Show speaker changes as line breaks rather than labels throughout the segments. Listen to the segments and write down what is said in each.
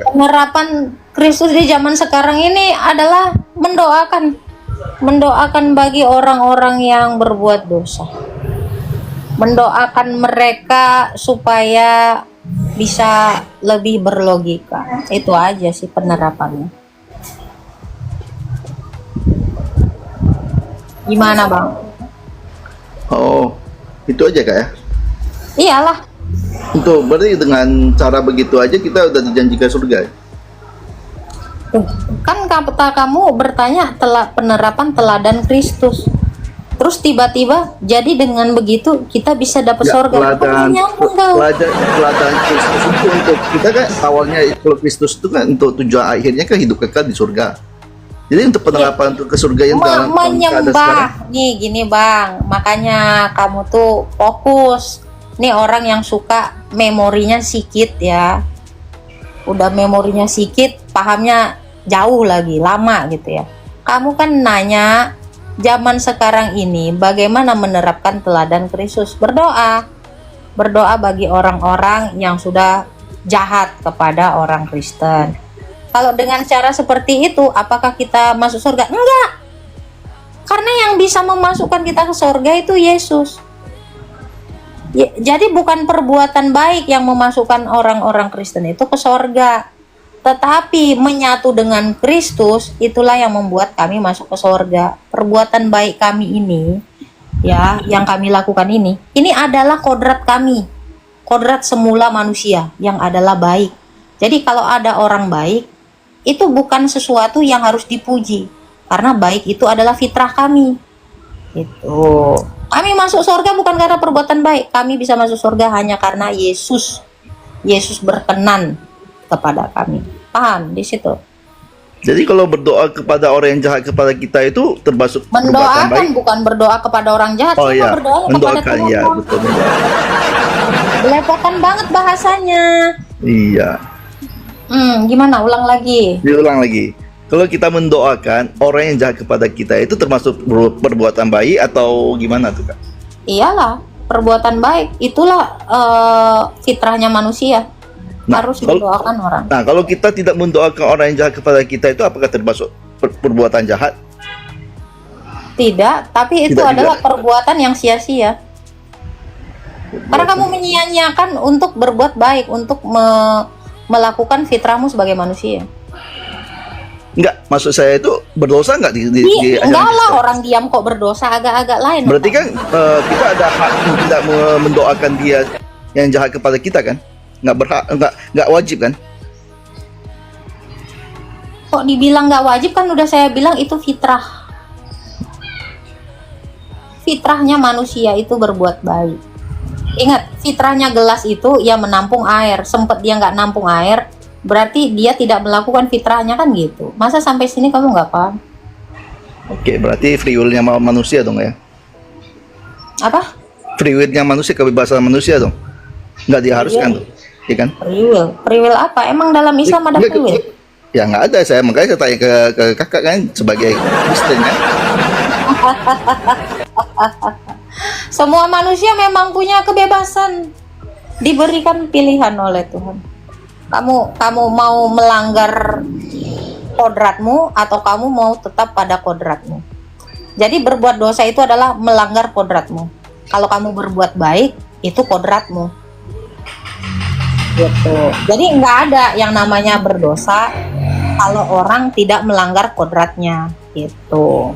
Penerapan Kristus di zaman sekarang ini adalah mendoakan bagi orang-orang yang berbuat dosa. Mendoakan mereka supaya bisa lebih berlogika. Itu aja sih penerapannya. Gimana, Bang?
Oh, itu aja Kak ya.
Iyalah,
Untuk berarti dengan cara begitu aja kita udah dijanjikan surga.
kan kata kamu bertanya penerapan teladan Kristus. Terus tiba-tiba jadi dengan begitu kita bisa dapat
Ya,
surga.
teladan Kristus itu untuk kita kan awalnya kalau Kristus itu kan untuk tujuan akhirnya kan hidup kekal di surga. Jadi untuk penerapan untuk ke surga yang dalam keadaan sekarang.
Menyembah nih gini Bang, makanya kamu tuh fokus. Nih orang yang suka memorinya sikit ya, udah memorinya sikit, pahamnya jauh lagi, lama gitu ya. Kamu kan nanya zaman sekarang ini bagaimana menerapkan teladan Kristus. Berdoa bagi orang-orang yang sudah jahat kepada orang Kristen. Kalau dengan cara seperti itu, apakah kita masuk surga? Enggak, karena yang bisa memasukkan kita ke surga itu Yesus. Jadi bukan perbuatan baik yang memasukkan orang-orang Kristen itu ke surga, tetapi menyatu dengan Kristus itulah yang membuat kami masuk ke surga. Perbuatan baik kami ini, ya, yang kami lakukan ini adalah kodrat kami, kodrat semula manusia yang adalah baik. Jadi kalau ada orang baik, itu bukan sesuatu yang harus dipuji, karena baik itu adalah fitrah kami. Itu. Kami masuk surga bukan karena perbuatan baik. Kami bisa masuk surga hanya karena Yesus. Yesus berkenan kepada kami. Paham di situ?
Jadi kalau berdoa kepada orang yang jahat kepada kita itu termasuk perbuatan
Mendoakan
baik.
bukan berdoa kepada orang jahat.
Oh
Cuma
iya,
berdoa kepada
mendoakan
Tuhan.
ya, betul mendoakan.
Belepotan banget bahasanya.
Iya.
Gimana? Ulang lagi.
Diulang lagi. Kalau kita mendoakan orang yang jahat kepada kita itu termasuk perbuatan baik atau gimana tuh Kak?
Iyalah, perbuatan baik. Itulah fitrahnya manusia. Harus mendoakan orang.
Nah, kalau kita tidak mendoakan orang yang jahat kepada kita itu apakah termasuk perbuatan jahat?
Tidak, tapi itu
Tidak
adalah
juga.
perbuatan yang sia-sia. Karena kamu menyia-nyiakan untuk berbuat baik, untuk melakukan fitrahmu sebagai manusia.
Enggak, maksud saya itu berdosa enggak di
Enggak
ajaran
lah,
Kristen?
orang diam kok berdosa, agak-agak lain.
Berarti kan kita ada hak untuk tidak mendoakan dia yang jahat kepada kita kan? Enggak berhak, enggak wajib kan?
Kok dibilang nggak wajib, kan udah saya bilang itu fitrah. Fitrahnya manusia itu berbuat baik. Ingat, fitrahnya gelas itu ya menampung air. Sempet dia nggak nampung air, berarti dia tidak melakukan fitrahnya, kan gitu. Masa sampai sini kamu nggak paham?
Oke, berarti free will-nya manusia dong ya?
Apa?
Free will-nya manusia, kebebasan manusia dong? Enggak diharuskan tuh, ya kan?
Free will apa? Emang dalam Islam ada
Enggak,
free will?
ya nggak ada, makanya saya tanya ke kakak kan sebagai Kristen kan.
Semua manusia memang punya kebebasan, diberikan pilihan oleh Tuhan. Kamu mau melanggar kodratmu atau kamu mau tetap pada kodratmu. Jadi berbuat dosa itu adalah melanggar kodratmu. Kalau kamu berbuat baik, itu kodratmu. Gitu. Jadi nggak ada yang namanya berdosa kalau orang tidak melanggar kodratnya. Gitu.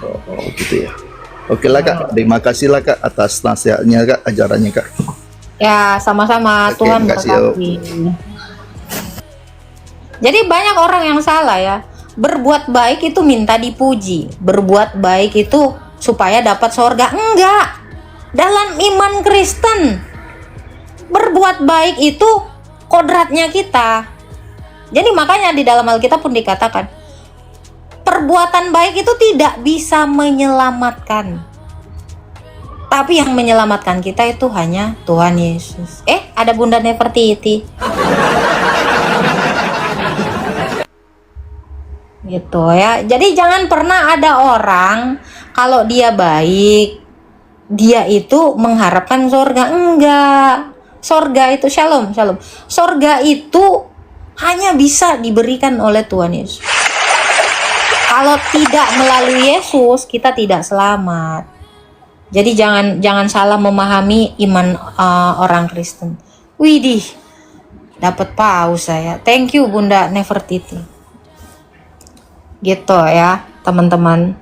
Oh, gitu ya. Oke lah Kak, terima kasih lah Kak atas nasihatnya Kak, ajarannya Kak.
Ya, sama-sama.
Oke,
Tuhan
makasih,
berkati. Jadi banyak orang yang salah ya. Berbuat baik itu minta dipuji. Berbuat baik itu supaya dapat surga. Enggak. Dalam iman Kristen, berbuat baik itu kodratnya kita. Jadi makanya di dalam Alkitab pun dikatakan, perbuatan baik itu tidak bisa menyelamatkan. Tapi yang menyelamatkan kita itu hanya Tuhan Yesus. Ada Bunda Nefertiti. Gitu ya. Jadi jangan pernah ada orang kalau dia baik, dia itu mengharapkan surga. Enggak. Surga itu shalom. Surga itu hanya bisa diberikan oleh Tuhan Yesus. Kalau tidak melalui Yesus, kita tidak selamat. Jadi jangan salah memahami iman orang Kristen. Widih, dapat paus saya. Thank you Bunda Nefertiti. Gitu ya, teman-teman.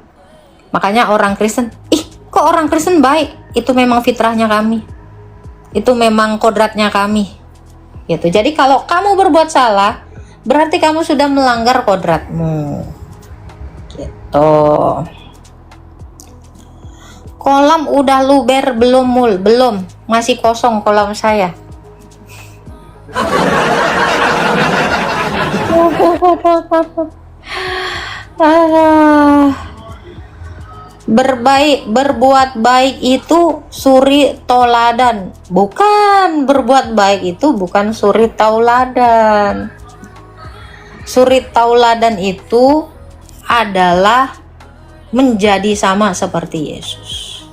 Makanya orang Kristen, kok orang Kristen baik? Itu memang fitrahnya kami. Itu memang kodratnya kami. Gitu. Jadi kalau kamu berbuat salah, berarti kamu sudah melanggar kodratmu. Gitu. Kolam udah luber belum Mul? Belum, masih kosong kolam saya. Berbuat baik itu suri tauladan. Bukan, berbuat baik itu bukan suri tauladan. Suri tauladan itu adalah menjadi sama seperti Yesus.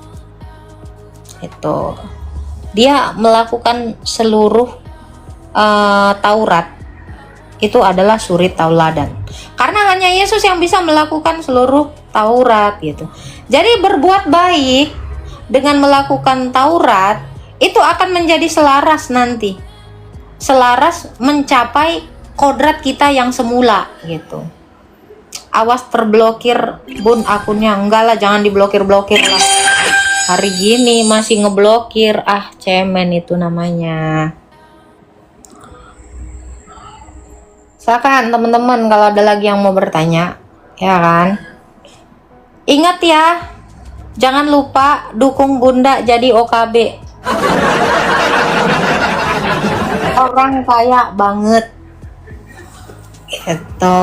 Itu dia melakukan seluruh Taurat, itu adalah suri tauladan. Karena hanya Yesus yang bisa melakukan seluruh Taurat gitu. Jadi berbuat baik dengan melakukan Taurat itu akan menjadi selaras nanti. Selaras mencapai kodrat kita yang semula gitu. Awas terblokir Bun akunnya. Enggak lah, jangan diblokir-blokir lah. Hari gini masih ngeblokir. Cemen itu namanya. Silakan teman-teman kalau ada lagi yang mau bertanya, ya kan? Ingat ya, jangan lupa dukung Bunda jadi OKB. Orang kaya banget. Gitu.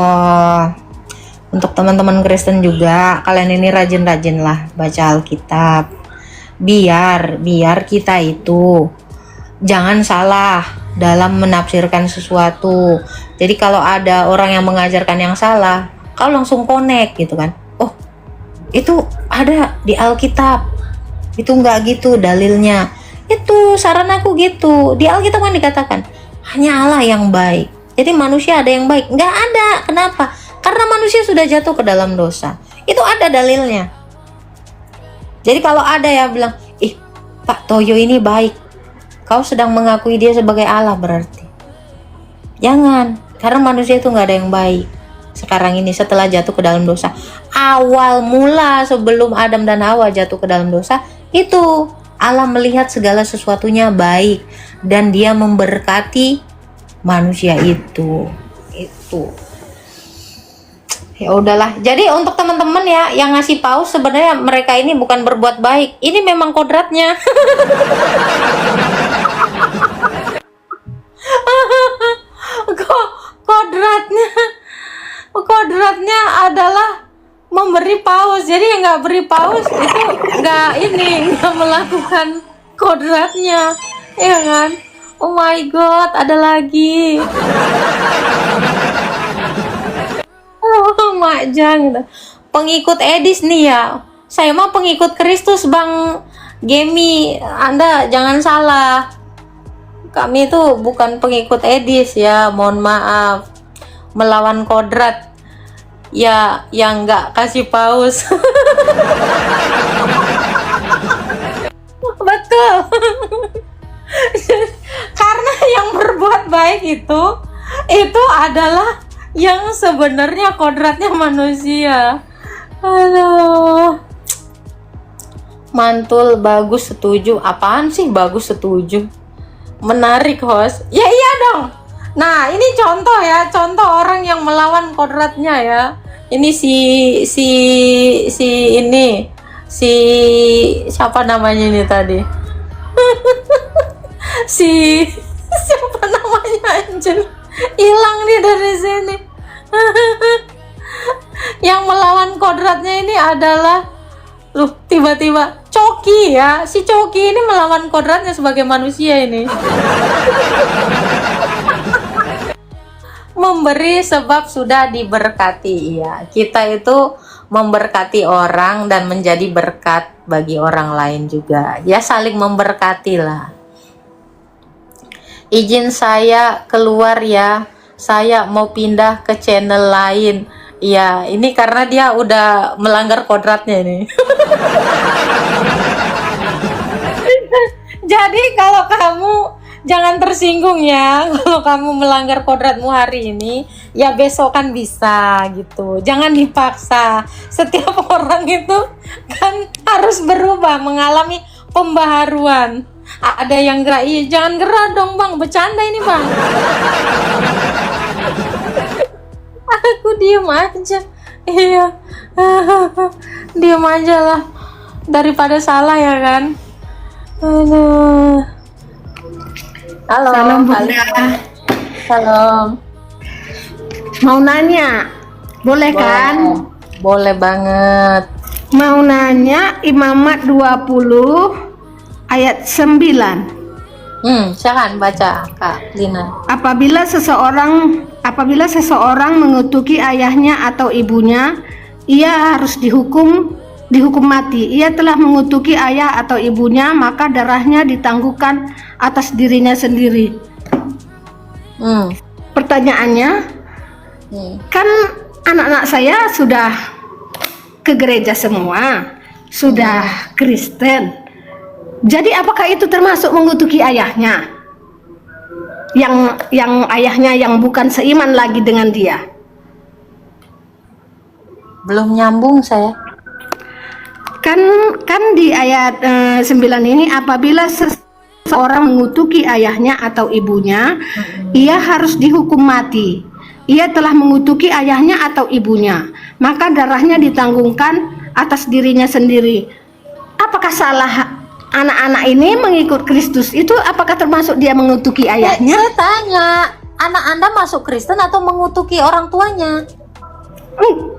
Untuk teman-teman Kristen juga, kalian ini rajin-rajin lah baca Alkitab. Biar kita itu jangan salah dalam menafsirkan sesuatu. Jadi kalau ada orang yang mengajarkan yang salah, kau langsung connect gitu kan. Oh, itu ada di Alkitab. Itu enggak gitu dalilnya. Itu saran aku gitu. Di Alkitab kan dikatakan hanya Allah yang baik. Jadi manusia ada yang baik? Enggak ada. Kenapa? Karena manusia sudah jatuh ke dalam dosa. Itu ada dalilnya. Jadi kalau ada yang bilang, Pak Toyo ini baik, kau sedang mengakui dia sebagai Allah berarti. Jangan, karena manusia itu nggak ada yang baik. Sekarang ini setelah jatuh ke dalam dosa, awal mula sebelum Adam dan Hawa jatuh ke dalam dosa, itu Allah melihat segala sesuatunya baik dan dia memberkati manusia itu. Ya udahlah. Jadi untuk teman-teman ya yang ngasih paus, sebenarnya mereka ini bukan berbuat baik. Ini memang kodratnya. Kodratnya adalah memberi paus. Jadi yang nggak beri paus itu nggak melakukan kodratnya, ya kan? Oh my god, ada lagi. Majang gitu. Pengikut Edis nih ya. Saya mah pengikut Kristus Bang Gemi. Anda jangan salah. Kami itu bukan pengikut Edis ya. Mohon maaf. Melawan kodrat ya yang nggak kasih paus. Betul. Karena yang berbuat baik itu adalah yang sebenarnya kodratnya manusia. Aduh. Mantul bagus, setuju. Apaan sih bagus, setuju? Menarik host. Ya iya dong. Nah ini contoh ya, contoh orang yang melawan kodratnya ya. Ini si siapa namanya ini tadi? Siapa namanya anjir? Hilang nih dari sini. Yang melawan kodratnya ini adalah tiba-tiba Coki ya. Si Coki ini melawan kodratnya sebagai manusia ini. Memberi sebab sudah diberkati ya. Kita itu memberkati orang dan menjadi berkat bagi orang lain juga. Ya saling memberkati lah. Izin saya keluar ya. saya mau pindah ke channel lain. Iya, ini karena dia udah melanggar kodratnya ini. Jadi kalau kamu jangan tersinggung ya, kalau kamu melanggar kodratmu hari ini, ya besok kan bisa gitu. Jangan dipaksa. Setiap orang itu kan harus berubah, mengalami pembaharuan. Ada yang gerak, iya jangan gerak dong bang, bercanda ini bang. Aku diem aja, iya, diem aja lah, daripada salah ya kan. Aduh. Halo,
Salam Bunda.
kalian. Salam.
Mau nanya, boleh kan?
Boleh banget.
Mau nanya Imamat 20 ayat 9.
Silakan baca Kak Lina.
Apabila seseorang mengutuki ayahnya atau ibunya, ia harus dihukum mati. Ia telah mengutuki ayah atau ibunya, maka darahnya ditangguhkan atas dirinya sendiri. Pertanyaannya, kan anak-anak saya sudah ke gereja semua, sudah Kristen. Jadi apakah itu termasuk mengutuki ayahnya? Yang ayahnya yang bukan seiman lagi dengan dia.
Belum nyambung saya.
Kan di ayat 9 ini, apabila seseorang mengutuki ayahnya atau ibunya, ia harus dihukum mati. Ia telah mengutuki ayahnya atau ibunya, maka darahnya ditanggungkan atas dirinya sendiri. Apakah salah anak-anak ini mengikut Kristus? Itu apakah termasuk dia mengutuki ayahnya?
Saya tanya, anak Anda masuk Kristen atau mengutuki orang tuanya?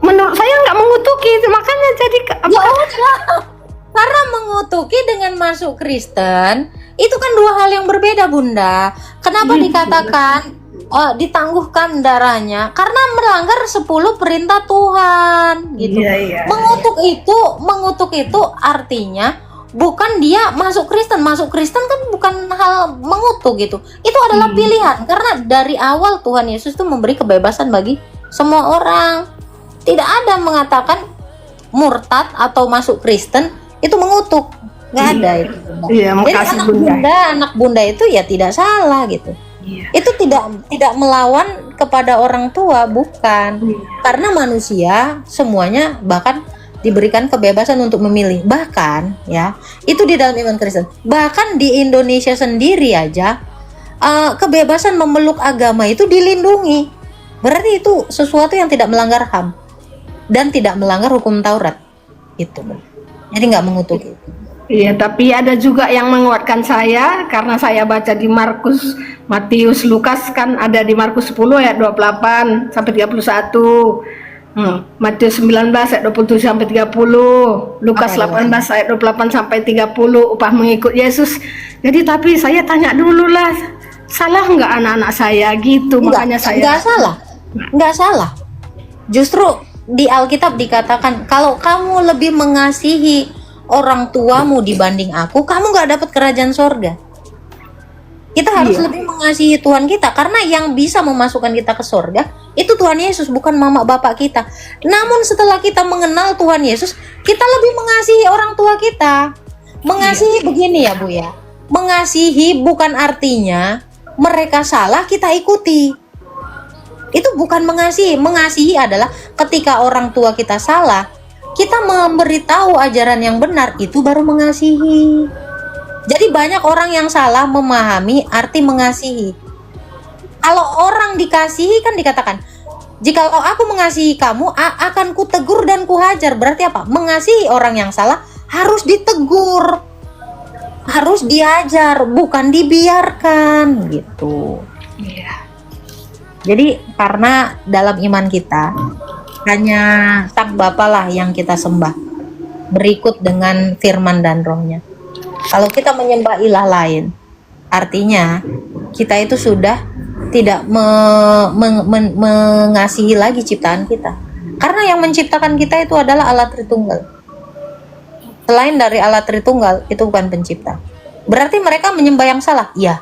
Menurut saya nggak mengutuki, makanya jadi
Ya udah. Karena mengutuki dengan masuk Kristen itu kan dua hal yang berbeda, Bunda. Kenapa dikatakan ditangguhkan darahnya? Karena melanggar 10 perintah Tuhan gitu.
Iya.
Mengutuk itu artinya bukan dia masuk Kristen. Masuk Kristen kan bukan hal mengutuk gitu. Itu adalah pilihan, karena dari awal Tuhan Yesus itu memberi kebebasan bagi semua orang. Tidak ada mengatakan murtad atau masuk Kristen itu mengutuk. Nggak ada itu.
Iya,
Jadi
makasih
anak bunda itu ya tidak salah gitu.
Iya.
Itu tidak melawan kepada orang tua, bukan. Karena manusia semuanya bahkan diberikan kebebasan untuk memilih. Bahkan ya, itu di dalam iman Kristen. Bahkan di Indonesia sendiri aja kebebasan memeluk agama itu dilindungi. Berarti itu sesuatu yang tidak melanggar HAM dan tidak melanggar hukum Taurat. Itu. Jadi nggak mengutuk.
Iya, tapi ada juga yang menguatkan saya karena saya baca di Markus, Matius, Lukas, kan ada di Markus 10 ayat 28 sampai 31. Matius 19 ayat 27 sampai 30, Lukas 18 ayat 28 sampai 30, upah mengikut Yesus. Jadi tapi saya tanya dulu lah, salah nggak anak-anak saya gitu? Makanya saya
nggak salah. Justru di Alkitab dikatakan kalau kamu lebih mengasihi orang tuamu dibanding aku, kamu nggak dapat kerajaan sorga. Kita harus lebih mengasihi Tuhan kita, karena yang bisa memasukkan kita ke sorga itu Tuhan Yesus, bukan mama bapak kita. Namun setelah kita mengenal Tuhan Yesus, kita lebih mengasihi orang tua kita. Mengasihi begini ya Bu ya, mengasihi bukan artinya mereka salah kita ikuti. Itu bukan mengasihi. Mengasihi adalah ketika orang tua kita salah, kita memberitahu ajaran yang benar, itu baru mengasihi. Jadi banyak orang yang salah memahami arti mengasihi. Kalau orang dikasihi kan dikatakan, jikalau aku mengasihi kamu, akan kutegur dan kuhajar. Berarti apa? Mengasihi orang yang salah harus ditegur, harus diajar, bukan dibiarkan gitu.
Iya.
Jadi karena dalam iman kita hanya Sang Bapa lah yang kita sembah, berikut dengan firman dan rohnya. Kalau kita menyembah ilah lain, artinya kita itu sudah tidak mengasihi lagi ciptaan kita. Karena yang menciptakan kita itu adalah Allah Tritunggal. Selain dari Allah Tritunggal, itu bukan pencipta. Berarti mereka menyembah yang salah? Iya.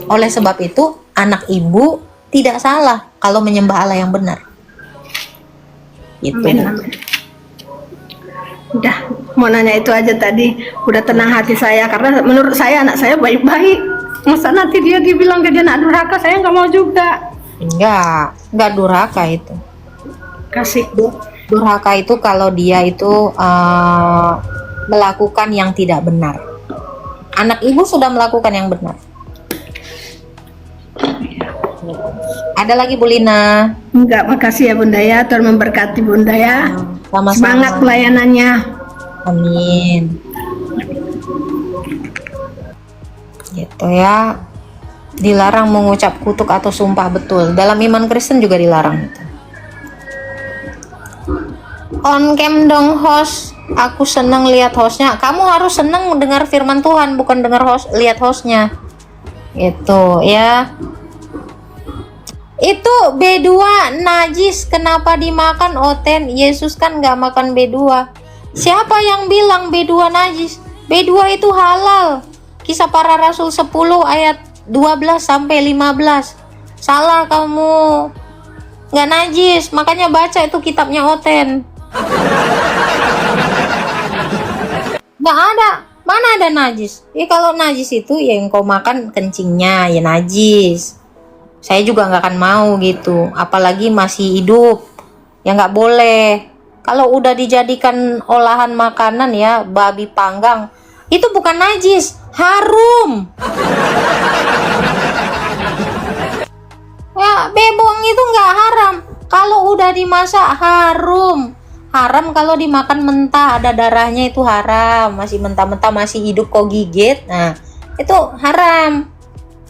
Oleh sebab itu, anak ibu tidak salah kalau menyembah Allah yang benar. Gitu.
Amin, amin. Udah, mau nanya itu aja tadi. Udah tenang hati saya, karena menurut saya anak saya baik-baik. Masa nanti dia dibilang dia anak durhaka, saya nggak mau juga.
Enggak durhaka itu.
Kasih.
Durhaka itu kalau dia itu melakukan yang tidak benar. Anak ibu sudah melakukan yang benar. Ada lagi Bu Lina?
Enggak, makasih ya Bunda ya. Tuhan memberkati Bunda ya.
Sama-sama.
Semangat pelayanannya.
Amin. Gitu ya. Dilarang mengucap kutuk atau sumpah, betul. Dalam iman Kristen juga dilarang itu. On cam dong host. Aku seneng lihat hostnya. Kamu harus seneng dengar firman Tuhan, bukan dengar lihat hostnya. Gitu ya. Itu B2 najis, kenapa dimakan Oten? Yesus kan nggak makan B2. Siapa yang bilang B2 najis? B2 itu halal. Kisah Para Rasul 10 ayat 12 sampai 15. Salah kamu. Nggak najis, makanya baca itu kitabnya Oten. Nggak ada. Mana ada najis? Kalau najis itu ya yang kau makan kencingnya ya najis. Saya juga nggak akan mau gitu, apalagi masih hidup, ya nggak boleh. Kalau udah dijadikan olahan makanan ya, babi panggang, itu bukan najis, harum. Ya, bebong itu nggak haram, kalau udah dimasak harum. Haram kalau dimakan mentah, ada darahnya itu haram, masih mentah-mentah, masih hidup kok gigit, nah itu haram.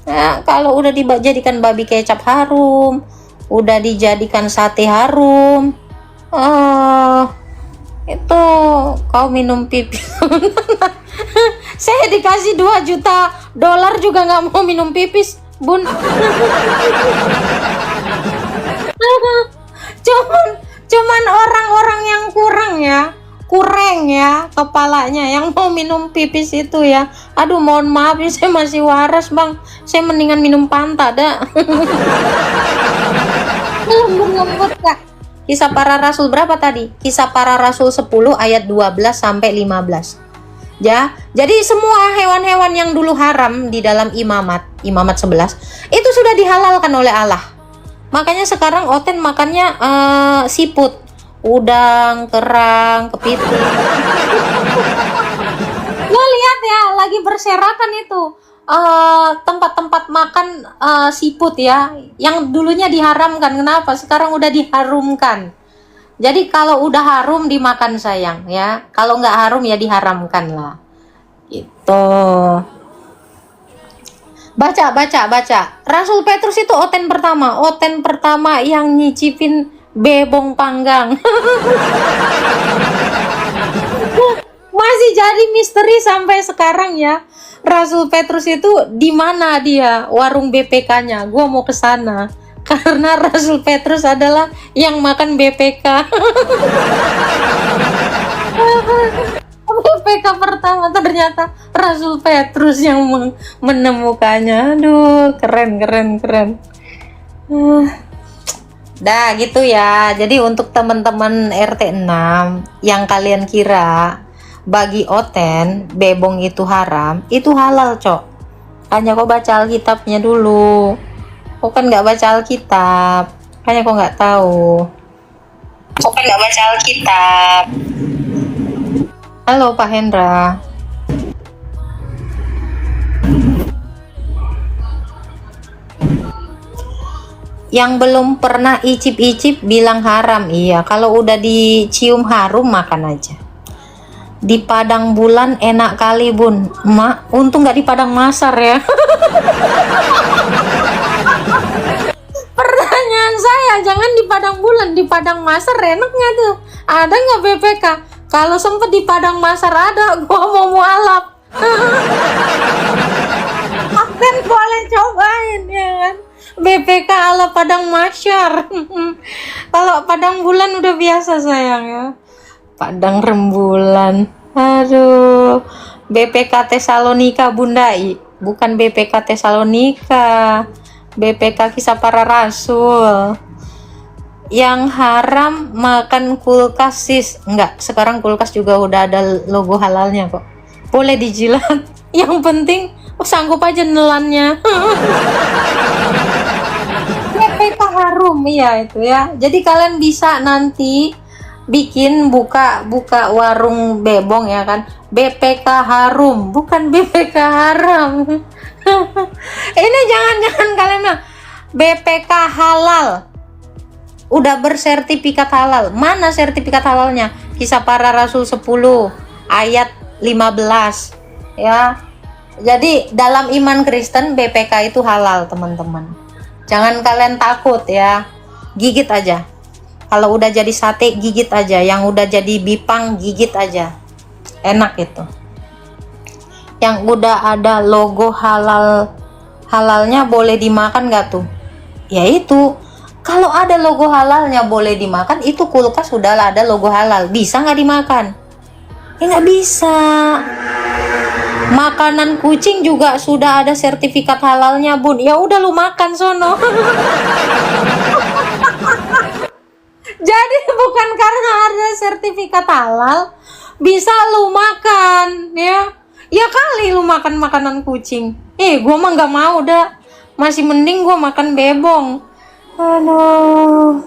Nah, kalau udah dijadikan babi kecap harum, udah dijadikan sate harum, itu kau minum pipis. Saya dikasih 2 juta dolar juga nggak mau minum pipis, Bun. cuman orang-orang yang kurang ya kepalanya yang mau minum pipis itu ya. Aduh, mohon maaf ya, saya masih waras Bang, saya mendingan minum Fanta dah. Lembut Kak. Kisah Para Rasul berapa tadi? Kisah Para Rasul 10 ayat 12 sampai 15 ya. Jadi semua hewan-hewan yang dulu haram di dalam imamat 11 itu sudah dihalalkan oleh Allah. Makanya sekarang Oten makannya siput, udang, kerang, kepiting. Lo lihat ya, lagi berserakan itu tempat-tempat makan siput ya, yang dulunya diharamkan. Kenapa? Sekarang udah diharumkan. Jadi kalau udah harum dimakan sayang ya, kalau nggak harum ya diharamkan lah. Gitu. Baca. Rasul Petrus itu Oten pertama yang nyicipin bebong panggang. Masih jadi misteri sampai sekarang ya. Rasul Petrus itu di mana dia warung BPK-nya? Gua mau ke sana karena Rasul Petrus adalah yang makan BPK. BPK pertama ternyata Rasul Petrus yang menemukannya. Aduh, keren. Dah gitu ya. Jadi untuk teman-teman RT 6 yang kalian kira bagi Oten bebong itu haram, itu halal, Cok. Hanya kau baca Alkitabnya dulu. Kau kan nggak baca Alkitab, hanya kau nggak tahu. Kau kan nggak baca Alkitab. Halo Pak Hendra. Yang belum pernah icip-icip bilang haram. Iya, kalau udah dicium harum makan aja. Di Padang Bulan enak kali Bun. Mak, untung nggak di Padang Masar ya. Pertanyaan saya, jangan di Padang Bulan, di Padang Masar enak nggak tuh? Ada nggak BPK? Kalau sempet di Padang Masar ada, gua mau mualaf. Akan boleh cobain ya kan? BPK ala Padang Masyar. Kalau Padang Bulan udah biasa sayang ya. Padang Rembulan. Aduh. BPK Tesalonika Bundai, bukan BPK Tesalonika. BPK Kisah Para Rasul. Yang haram makan kulkas sis. Enggak, sekarang kulkas juga udah ada logo halalnya kok. Boleh dijilat. Yang penting sanggup aja nelannya. BPK harum ya itu ya. Jadi kalian bisa nanti bikin buka warung bebong ya kan. BPK harum, bukan BPK haram. Ini jangan kalian bilang BPK halal. Udah bersertifikat halal. Mana sertifikat halalnya? Kisah Para Rasul 10 ayat 15 ya. Jadi dalam iman Kristen BPK itu halal, teman-teman. Jangan kalian takut ya. Gigit aja. Kalau udah jadi sate gigit aja. Yang udah jadi bipang gigit aja. Enak itu. Yang udah ada logo halalnya boleh dimakan nggak tuh? Ya itu. Kalau ada logo halalnya boleh dimakan, itu kulkas sudah ada logo halal. Bisa nggak dimakan? Ya nggak bisa. Makanan kucing juga sudah ada sertifikat halalnya, Bun. Ya udah lu makan sono. Jadi bukan karena ada sertifikat halal bisa lu makan, ya. Ya kali lu makan makanan kucing. Gua mah nggak mau dah. Masih mending gua makan bebong. Aduh.